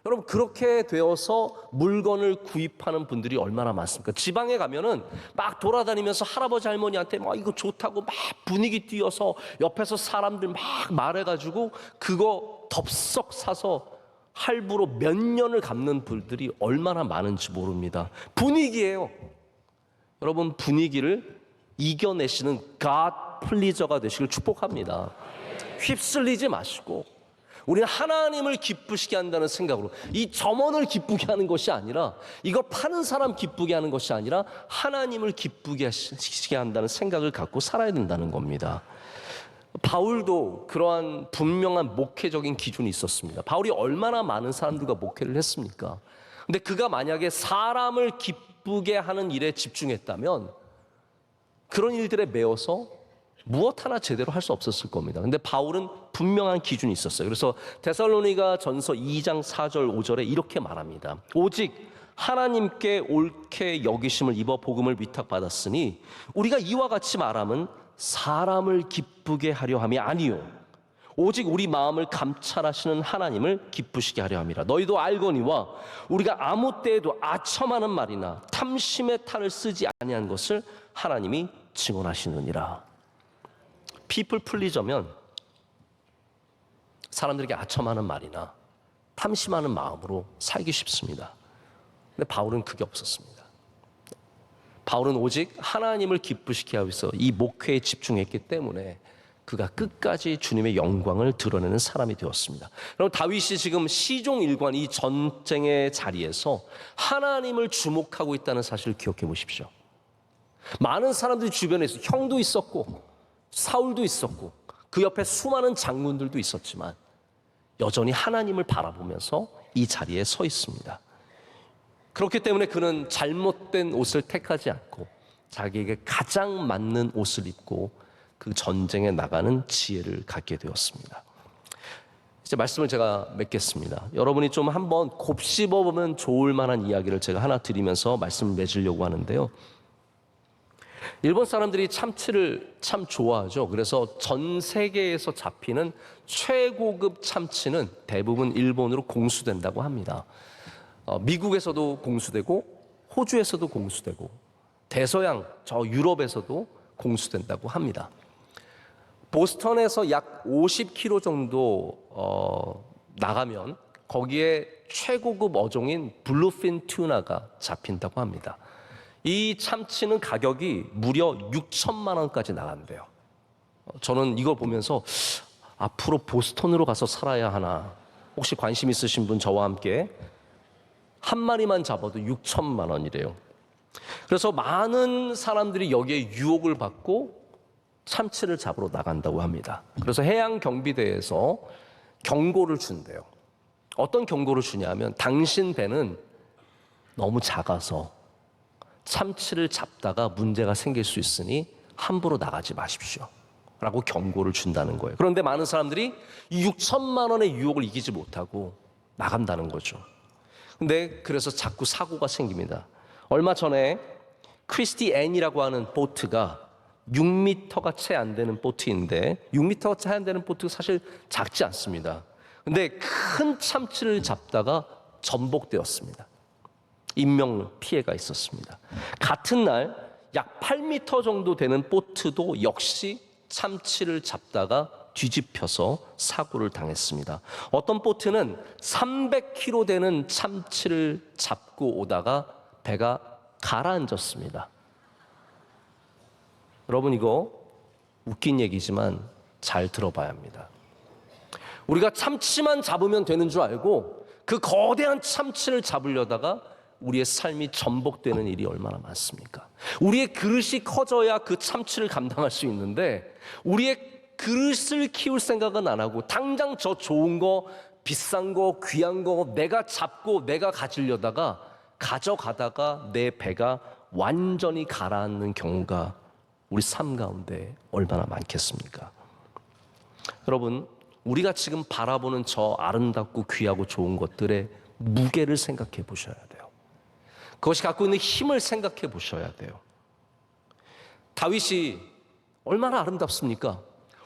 여러분, 그렇게 되어서 물건을 구입하는 분들이 얼마나 많습니까? 지방에 가면은 막 돌아다니면서 할아버지 할머니한테 막 이거 좋다고 막 분위기 띄어서 옆에서 사람들 막 말해가지고 그거 덥석 사서 할부로 몇 년을 갚는 분들이 얼마나 많은지 모릅니다. 분위기예요. 여러분, 분위기를 이겨내시는 God pleaser가 되시길 축복합니다. 휩쓸리지 마시고 우리는 하나님을 기쁘시게 한다는 생각으로, 이 점원을 기쁘게 하는 것이 아니라, 이거 파는 사람 기쁘게 하는 것이 아니라 하나님을 기쁘게 하시게 한다는 생각을 갖고 살아야 된다는 겁니다. 바울도 그러한 분명한 목회적인 기준이 있었습니다. 바울이 얼마나 많은 사람들과 목회를 했습니까? 근데 그가 만약에 사람을 기쁘게 하는 일에 집중했다면 그런 일들에 매여서 무엇 하나 제대로 할 수 없었을 겁니다. 근데 바울은 분명한 기준이 있었어요. 그래서 데살로니가 전서 2장 4절 5절에 이렇게 말합니다. 오직 하나님께 옳게 여기심을 입어 복음을 위탁받았으니 우리가 이와 같이 말함은 사람을 기쁘게 하려 함이 아니요 오직 우리 마음을 감찰하시는 하나님을 기쁘시게 하려 함이라. 너희도 알거니와 우리가 아무 때에도 아첨하는 말이나 탐심의 탈을 쓰지 아니한 것을 하나님이 증언하시느니라. 피플 플리저면 사람들에게 아첨하는 말이나 탐심하는 마음으로 살기 쉽습니다. 근데 바울은 그게 없었습니다. 바울은 오직 하나님을 기쁘시게 하기 위해서 이 목회에 집중했기 때문에 그가 끝까지 주님의 영광을 드러내는 사람이 되었습니다. 여러분, 다윗이 지금 시종 일관 이 전쟁의 자리에서 하나님을 주목하고 있다는 사실을 기억해 보십시오. 많은 사람들이 주변에 있어, 형도 있었고 사울도 있었고 그 옆에 수많은 장군들도 있었지만 여전히 하나님을 바라보면서 이 자리에 서 있습니다. 그렇기 때문에 그는 잘못된 옷을 택하지 않고 자기에게 가장 맞는 옷을 입고 그 전쟁에 나가는 지혜를 갖게 되었습니다. 이제 말씀을 제가 맺겠습니다. 여러분이 좀 한번 곱씹어보면 좋을 만한 이야기를 제가 하나 드리면서 말씀을 맺으려고 하는데요. 일본 사람들이 참치를 참 좋아하죠. 그래서 전 세계에서 잡히는 최고급 참치는 대부분 일본으로 공수된다고 합니다. 미국에서도 공수되고 호주에서도 공수되고 대서양 저 유럽에서도 공수된다고 합니다. 보스턴에서 약 50km 정도 나가면 거기에 최고급 어종인 블루핀 튜나가 잡힌다고 합니다. 이 참치는 가격이 무려 6천만 원까지 나간대요. 저는 이걸 보면서 앞으로 보스턴으로 가서 살아야 하나, 혹시 관심 있으신 분 저와 함께 한 마리만 잡아도 6천만 원이래요. 그래서 많은 사람들이 여기에 유혹을 받고 참치를 잡으러 나간다고 합니다. 그래서 해양 경비대에서 경고를 준대요. 어떤 경고를 주냐면 당신 배는 너무 작아서 참치를 잡다가 문제가 생길 수 있으니 함부로 나가지 마십시오 라고 경고를 준다는 거예요. 그런데 많은 사람들이 6천만 원의 유혹을 이기지 못하고 나간다는 거죠. 근데 그래서 자꾸 사고가 생깁니다. 얼마 전에 크리스티 앤이라고 하는 보트가 6m가 채 안 되는 보트인데 6m가 채 안 되는 보트가 사실 작지 않습니다. 근데 큰 참치를 잡다가 전복되었습니다. 인명 피해가 있었습니다. 같은 날 약 8m 정도 되는 보트도 역시 참치를 잡다가 뒤집혀서 사고를 당했습니다. 어떤 보트는 300kg 되는 참치를 잡고 오다가 배가 가라앉았습니다. 여러분, 이거 웃긴 얘기지만 잘 들어봐야 합니다. 우리가 참치만 잡으면 되는 줄 알고 그 거대한 참치를 잡으려다가 우리의 삶이 전복되는 일이 얼마나 많습니까? 우리의 그릇이 커져야 그 참치를 감당할 수 있는데 우리의 그릇을 키울 생각은 안 하고 당장 저 좋은 거, 비싼 거, 귀한 거 내가 잡고 내가 가지려다가 가져가다가 내 배가 완전히 가라앉는 경우가 우리 삶 가운데 얼마나 많겠습니까? 여러분, 우리가 지금 바라보는 저 아름답고 귀하고 좋은 것들의 무게를 생각해 보셔야 돼요. 그것이 갖고 있는 힘을 생각해 보셔야 돼요. 다윗이 얼마나 아름답습니까?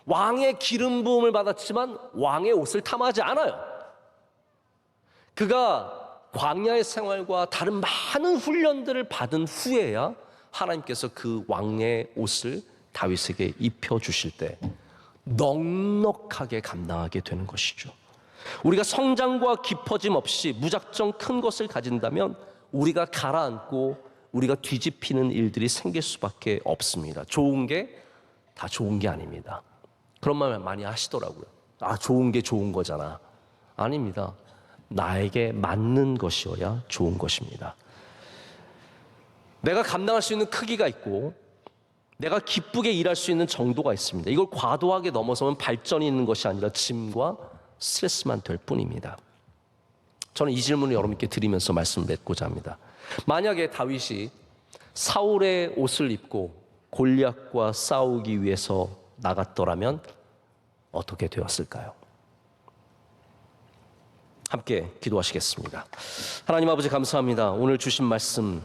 왕의 기름 부음을 받았지만 왕의 옷을 탐하지 않아요. 그가 광야의 생활과 다른 많은 훈련들을 받은 후에야 하나님께서 그 왕의 옷을 다윗에게 입혀주실 때 넉넉하게 감당하게 되는 것이죠. 우리가 성장과 깊어짐 없이 무작정 큰 것을 가진다면 우리가 가라앉고 우리가 뒤집히는 일들이 생길 수밖에 없습니다. 좋은 게 다 좋은 게 아닙니다. 그런 말 많이 하시더라고요. 아, 좋은 게 좋은 거잖아. 아닙니다. 나에게 맞는 것이어야 좋은 것입니다. 내가 감당할 수 있는 크기가 있고 내가 기쁘게 일할 수 있는 정도가 있습니다. 이걸 과도하게 넘어서면 발전이 있는 것이 아니라 짐과 스트레스만 될 뿐입니다. 저는 이 질문을 여러분께 드리면서 말씀을 맺고자 합니다. 만약에 다윗이 사울의 옷을 입고 골리앗과 싸우기 위해서 나갔더라면 어떻게 되었을까요? 함께 기도하시겠습니다. 하나님 아버지, 감사합니다. 오늘 주신 말씀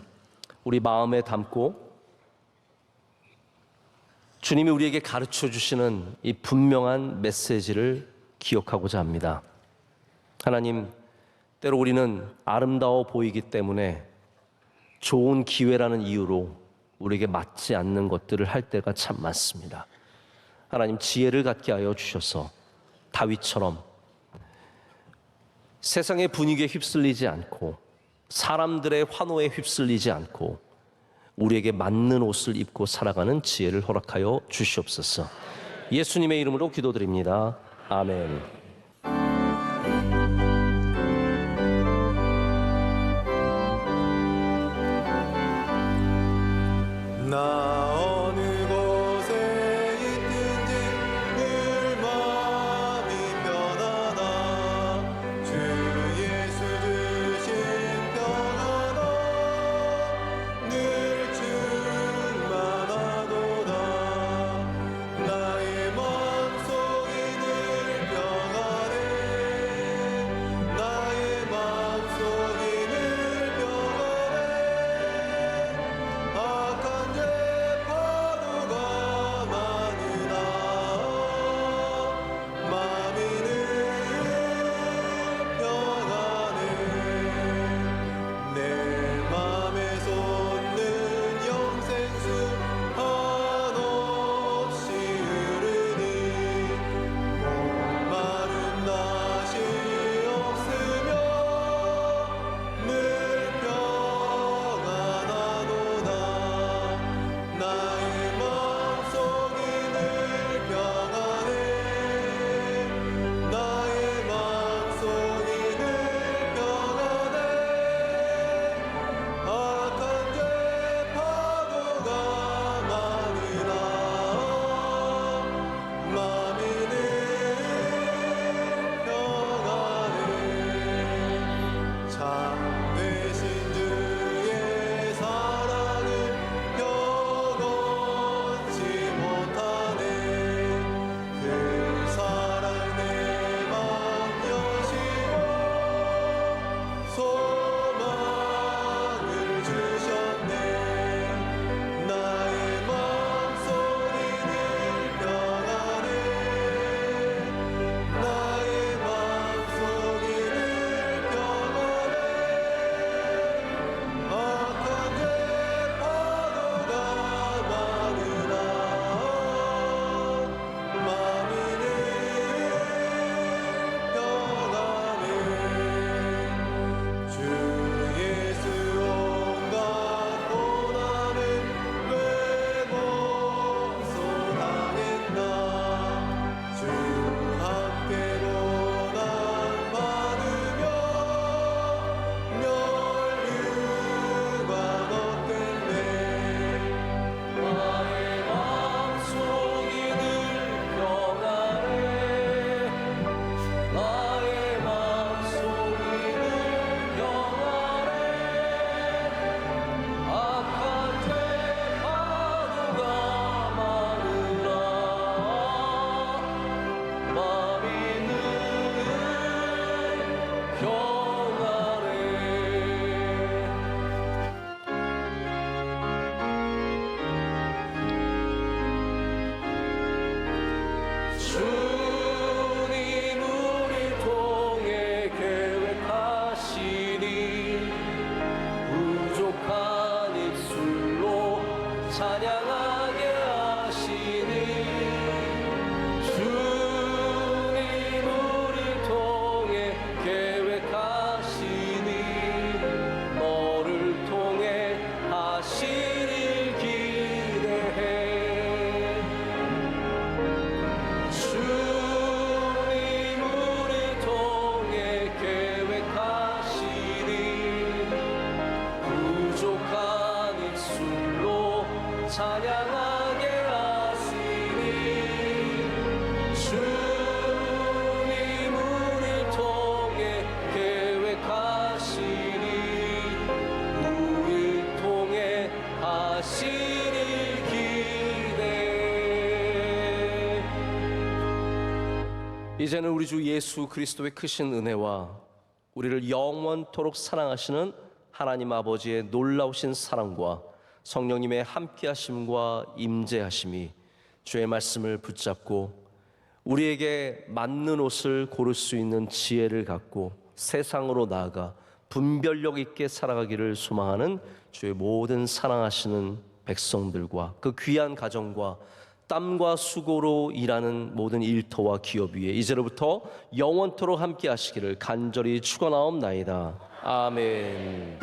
우리 마음에 담고 주님이 우리에게 가르쳐 주시는 이 분명한 메시지를 기억하고자 합니다. 하나님, 때로 우리는 아름다워 보이기 때문에 좋은 기회라는 이유로 우리에게 맞지 않는 것들을 할 때가 참 많습니다. 하나님, 지혜를 갖게 하여 주셔서 다윗처럼 세상의 분위기에 휩쓸리지 않고 사람들의 환호에 휩쓸리지 않고 우리에게 맞는 옷을 입고 살아가는 지혜를 허락하여 주시옵소서. 예수님의 이름으로 기도드립니다. 아멘. 나 어느 곳에 있든지 늘 마음이 편하다. 주 예수 주신 평안함 늘 충만하도다. 나의 마음속이 늘 평안해. 나의 마음속이 늘 평안해. 악한 죄 주님 우리 통해 계획하시니 부족한 입술로 찬양하게 하시니 주님 우리 통해 계획하시니 너를 통해 하시길 기대해 주님 우리 통해 계획하시니 부족한 입술로 찬양하게 하시니 주님 우리 통해 계획하시니 우리 통해 하시니 기대. 이제는 우리 주 예수 그리스도의 크신 은혜와 우리를 영원토록 사랑하시는 하나님 아버지의 놀라우신 사랑과 성령님의 함께하심과 임재하심이 주의 말씀을 붙잡고 우리에게 맞는 옷을 고를 수 있는 지혜를 갖고 세상으로 나아가 분별력 있게 살아가기를 소망하는 주의 모든 사랑하시는 백성들과 그 귀한 가정과 땀과 수고로 일하는 모든 일터와 기업 위에 이제로부터 영원토록 함께 하시기를 간절히 축원하옵나이다. 아멘.